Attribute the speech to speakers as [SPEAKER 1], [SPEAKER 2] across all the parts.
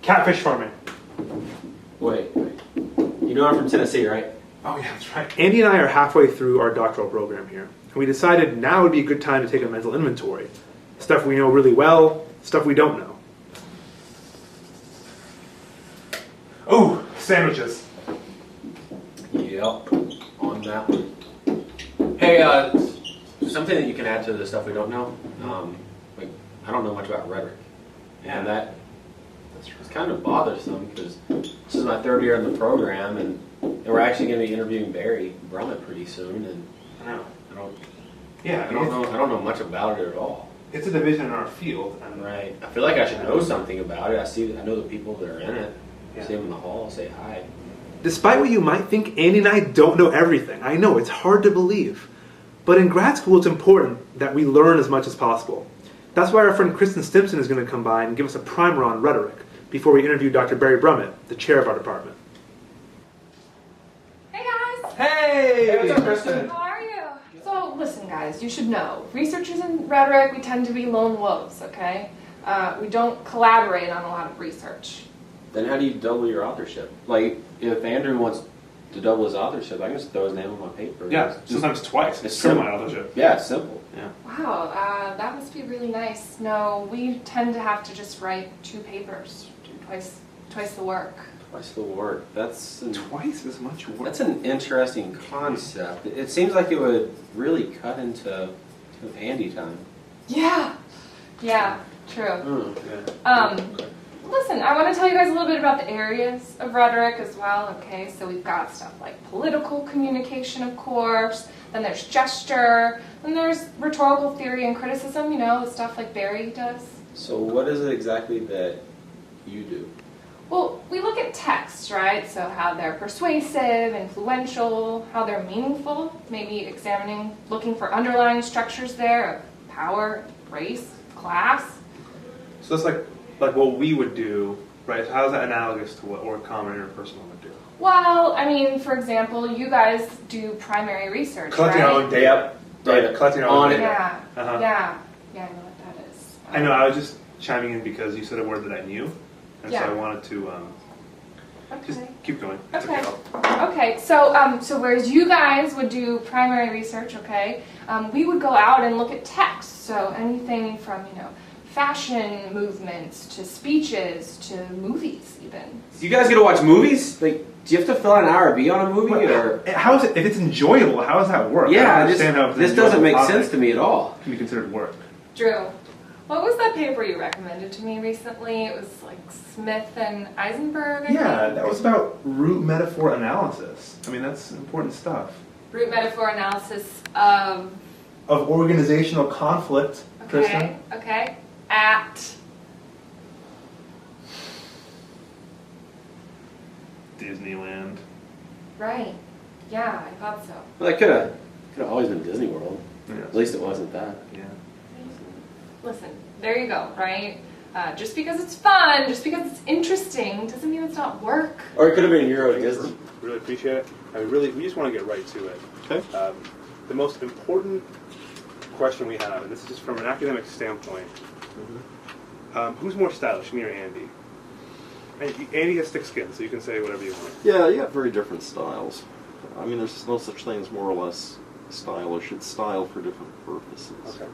[SPEAKER 1] Catfish farming.
[SPEAKER 2] Wait. You know I'm from Tennessee, right?
[SPEAKER 1] Oh yeah, that's right. Andy and I are halfway through our doctoral program here, and we decided now would be a good time to take a mental inventory. Stuff we know really well, stuff we don't know. Oh, sandwiches.
[SPEAKER 2] Yep, on that one. Hey, something that you can add to the stuff we don't know. Like, I don't know much about rhetoric, and that's kind of bothersome because this is my third year in the program, and we're actually going to be interviewing Barry Brummett pretty soon, and I don't know much about it at all.
[SPEAKER 1] It's a division in our field, and
[SPEAKER 2] Right. I feel like I should know something about it. I know the people that are in it. See them in the hall, say hi.
[SPEAKER 1] despite what you might think, Andy and I don't know everything. I know, it's hard to believe. But in grad school, it's important that we learn as much as possible. That's why our friend Kristen Stimson is going to come by and give us a primer on rhetoric before we interview Dr. Barry Brummett, the chair of our department.
[SPEAKER 3] Hey guys!
[SPEAKER 1] Hey!
[SPEAKER 2] What's up, Kristen?
[SPEAKER 3] How are you? So listen guys, you should know, researchers in rhetoric, we tend to be lone wolves, okay? We don't collaborate on a lot of research.
[SPEAKER 2] Then how do you double your authorship? Like, if Andrew wants to double his authorship, I can just throw his name on my paper.
[SPEAKER 1] Yeah, sometimes twice.
[SPEAKER 2] It's
[SPEAKER 1] triple my
[SPEAKER 2] simple.
[SPEAKER 1] authorship.
[SPEAKER 2] Yeah, it's simple.
[SPEAKER 1] Yeah.
[SPEAKER 3] Wow, that must be really nice. No, we tend to have to just write 2 papers, do twice the work.
[SPEAKER 2] Twice the work.
[SPEAKER 1] Twice as much work.
[SPEAKER 2] That's an interesting concept. It seems like it would really cut into Andy time.
[SPEAKER 3] Yeah, true.
[SPEAKER 2] Yeah.
[SPEAKER 3] Listen, I want to tell you guys a little bit about the areas of rhetoric as well, okay? So we've got stuff like political communication, of course, then there's gesture, then there's rhetorical theory and criticism, you know, the stuff like Barry does.
[SPEAKER 2] So what is it exactly that you do?
[SPEAKER 3] Well, we look at texts, right? So how they're persuasive, influential, how they're meaningful, maybe looking for underlying structures there of power, race, class.
[SPEAKER 1] So that's like what we would do, right? So how's that analogous to what or common interpersonal would do?
[SPEAKER 3] Well, I mean, for example, you guys do primary research,
[SPEAKER 1] Collecting
[SPEAKER 3] right?
[SPEAKER 1] our own data. Right, collecting our own data.
[SPEAKER 3] Yeah,
[SPEAKER 1] Uh-huh.
[SPEAKER 3] yeah, I know what that is.
[SPEAKER 1] I know, I was just chiming in because you said a word that I knew, and so
[SPEAKER 3] Yeah.
[SPEAKER 1] I wanted to just
[SPEAKER 3] Okay.
[SPEAKER 1] keep going. It's
[SPEAKER 3] Okay.
[SPEAKER 1] okay.
[SPEAKER 3] Okay, so whereas you guys would do primary research, okay, we would go out and look at text. So anything from, fashion movements to speeches to movies even.
[SPEAKER 2] You guys get to watch movies? Like, do you have to fill out an IRB on a movie? Or?
[SPEAKER 1] How is it, if it's enjoyable, how does that work? I
[SPEAKER 2] Yeah,
[SPEAKER 1] don't understand how it's an
[SPEAKER 2] this doesn't make
[SPEAKER 1] enjoyable
[SPEAKER 2] sense to me at all.
[SPEAKER 1] topic can be considered work.
[SPEAKER 3] Drew, what was that paper you recommended to me recently? It was like Smith and Eisenberg, I
[SPEAKER 1] Yeah,
[SPEAKER 3] think?
[SPEAKER 1] that was about root metaphor analysis. I mean, that's important stuff.
[SPEAKER 3] Root metaphor analysis of...
[SPEAKER 1] Of organizational conflict, Kristen.
[SPEAKER 3] Okay. At...
[SPEAKER 1] Disneyland.
[SPEAKER 3] Right. Yeah, I thought so.
[SPEAKER 2] Well, that could have always been Disney World.
[SPEAKER 1] Yeah.
[SPEAKER 2] At least it wasn't that.
[SPEAKER 1] Yeah.
[SPEAKER 3] Listen, there you go, right? Just because it's fun, just because it's interesting, doesn't mean it's not work.
[SPEAKER 2] Or it could have been Euro Disney.
[SPEAKER 4] Really appreciate it. I mean, really, we just want to get right to it.
[SPEAKER 2] Okay.
[SPEAKER 4] The most important question we have, and this is just from an academic standpoint, who's more stylish, me or Andy? Andy has thick skin, so you can say whatever you want.
[SPEAKER 5] Yeah, you have very different styles. I mean, there's no such thing as more or less stylish. It's style for different purposes.
[SPEAKER 4] Okay.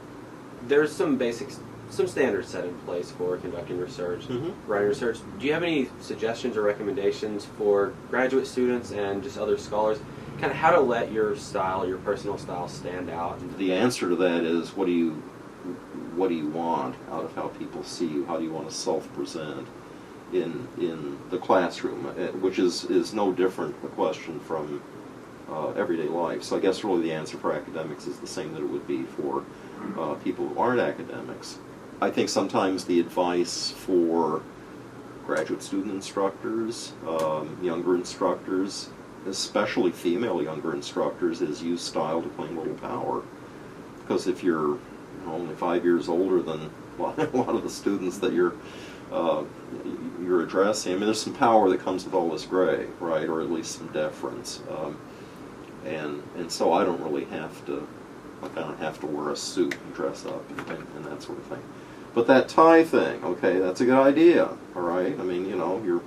[SPEAKER 2] There's some basics, some standards set in place for conducting research, writing research. Do you have any suggestions or recommendations for graduate students and just other scholars, kind of how to let your style, your personal style, stand out?
[SPEAKER 5] The answer to that is, what do you want out of how people see you? How do you want to self-present in the classroom, which is no different a question from everyday life. So I guess really the answer for academics is the same that it would be for people who aren't academics. I think sometimes the advice for graduate student instructors, younger instructors, especially female younger instructors, is use style to claim a little power. Because if you're only 5 years older than a lot of the students that you're addressing, I mean, there's some power that comes with all this gray, right, or at least some deference. And so I don't really have to, I don't have to wear a suit and dress up and that sort of thing. But that tie thing, okay, that's a good idea, all right? I mean, you're,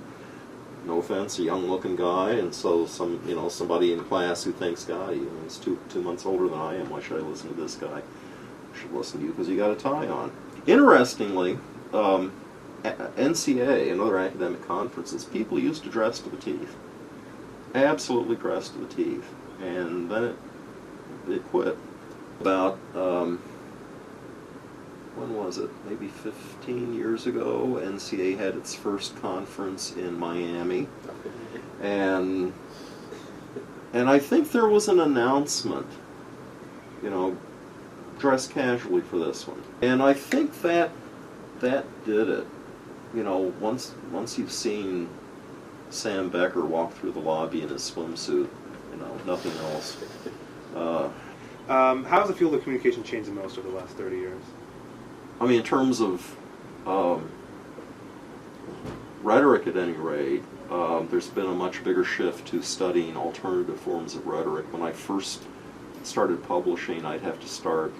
[SPEAKER 5] no offense, a young-looking guy, and so somebody in class who thinks, God, he's 2 months older than I am, why should I listen to this guy? I should listen to you because you got a tie on. Interestingly, NCA and other academic conferences, people used to dress to the teeth. Absolutely dressed to the teeth. And then it quit. About, when was it? Maybe 15 years ago, NCA had its first conference in Miami. And I think there was an announcement, dress casually for this one. And I think that did it. Once you've seen Sam Becker walk through the lobby in his swimsuit, nothing else.
[SPEAKER 4] How has the field of communication changed the most over the last 30 years?
[SPEAKER 5] I mean, in terms of rhetoric at any rate, there's been a much bigger shift to studying alternative forms of rhetoric. When I first started publishing, I'd have to start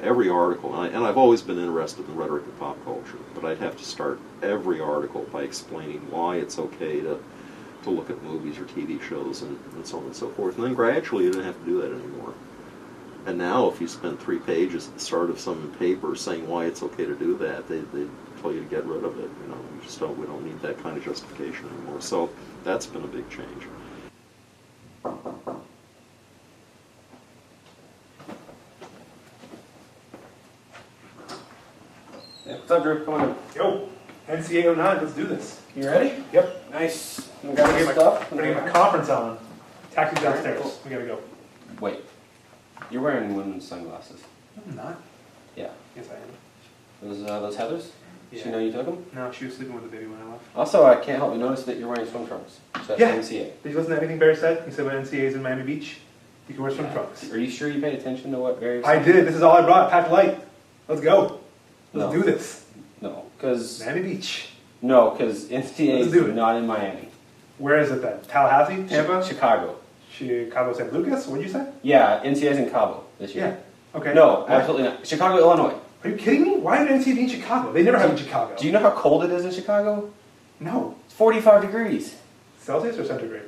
[SPEAKER 5] every article, and I've always been interested in rhetoric and pop culture, but I'd have to start every article by explaining why it's okay to look at movies or TV shows and so on and so forth. And then gradually you didn't have to do that anymore. And now if you spend 3 pages at the start of some paper saying why it's okay to do that, they tell you to get rid of it. We don't need that kind of justification anymore. So that's been a big change.
[SPEAKER 2] What's up, Drew? Come on.
[SPEAKER 1] Yo, NCA 09, let's do this.
[SPEAKER 2] You ready?
[SPEAKER 1] Yep.
[SPEAKER 2] Nice. We
[SPEAKER 1] I'm
[SPEAKER 2] got
[SPEAKER 1] gonna
[SPEAKER 2] your stuff.
[SPEAKER 1] get my conference on. Taxi downstairs.
[SPEAKER 2] Cool.
[SPEAKER 1] We gotta go.
[SPEAKER 2] Wait. You're wearing women's sunglasses.
[SPEAKER 1] No, I'm not.
[SPEAKER 2] Yeah.
[SPEAKER 1] Yes, I am.
[SPEAKER 2] Those Heathers?
[SPEAKER 1] Yeah.
[SPEAKER 2] She know you took them?
[SPEAKER 1] No, she was sleeping with the baby when I left.
[SPEAKER 2] Also, I can't help but notice that you're wearing swim trunks. So that's
[SPEAKER 1] Yeah.
[SPEAKER 2] NCA.
[SPEAKER 1] Did you listen to anything Barry said? He said when NCA is in Miami Beach, you can wear swim trunks.
[SPEAKER 2] Are you sure you paid attention to what Barry
[SPEAKER 1] I
[SPEAKER 2] said?
[SPEAKER 1] did. This is all I brought. Packed light. Let's go. Let's
[SPEAKER 2] No.
[SPEAKER 1] do this.
[SPEAKER 2] No, because
[SPEAKER 1] Miami Beach.
[SPEAKER 2] NCA
[SPEAKER 1] Let's
[SPEAKER 2] is
[SPEAKER 1] do it.
[SPEAKER 2] not in Miami.
[SPEAKER 1] Where is it then? Tallahassee? Tampa?
[SPEAKER 2] Chicago.
[SPEAKER 1] Chicago, San Lucas? What did you say?
[SPEAKER 2] Yeah, NCA is in Cabo this year.
[SPEAKER 1] Yeah. Okay.
[SPEAKER 2] No,
[SPEAKER 1] What?
[SPEAKER 2] absolutely not. Chicago, Illinois.
[SPEAKER 1] Are you kidding me? Why did NCA be in Chicago? They never have in Chicago.
[SPEAKER 2] Do you know how cold it is in Chicago?
[SPEAKER 1] No.
[SPEAKER 2] It's 45 degrees.
[SPEAKER 1] Celsius or centigrade?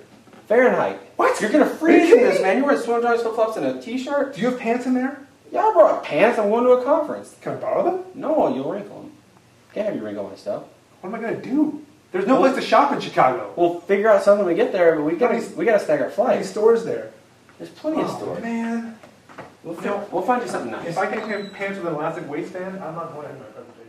[SPEAKER 2] Fahrenheit.
[SPEAKER 1] What?
[SPEAKER 2] You're gonna
[SPEAKER 1] Are you
[SPEAKER 2] freeze in
[SPEAKER 1] kidding
[SPEAKER 2] this,
[SPEAKER 1] me?
[SPEAKER 2] man. You're wearing swim trunks, flip flops, and a t-shirt.
[SPEAKER 1] Do you have pants in there?
[SPEAKER 2] Yeah, I brought pants. I'm going to a conference.
[SPEAKER 1] Can I borrow them?
[SPEAKER 2] No, you'll wrinkle them. Can't have you wrinkle my stuff.
[SPEAKER 1] What am I going to do? There's no place to shop in Chicago.
[SPEAKER 2] We'll figure out something when we get there, but we
[SPEAKER 1] How
[SPEAKER 2] gotta
[SPEAKER 1] many-
[SPEAKER 2] snag our
[SPEAKER 1] How many
[SPEAKER 2] flights.
[SPEAKER 1] stores there?
[SPEAKER 2] There's plenty of
[SPEAKER 1] Oh,
[SPEAKER 2] stores.
[SPEAKER 1] man.
[SPEAKER 2] We'll find you something nice.
[SPEAKER 1] If I can't get pants with an elastic waistband, I'm not going to my presentation.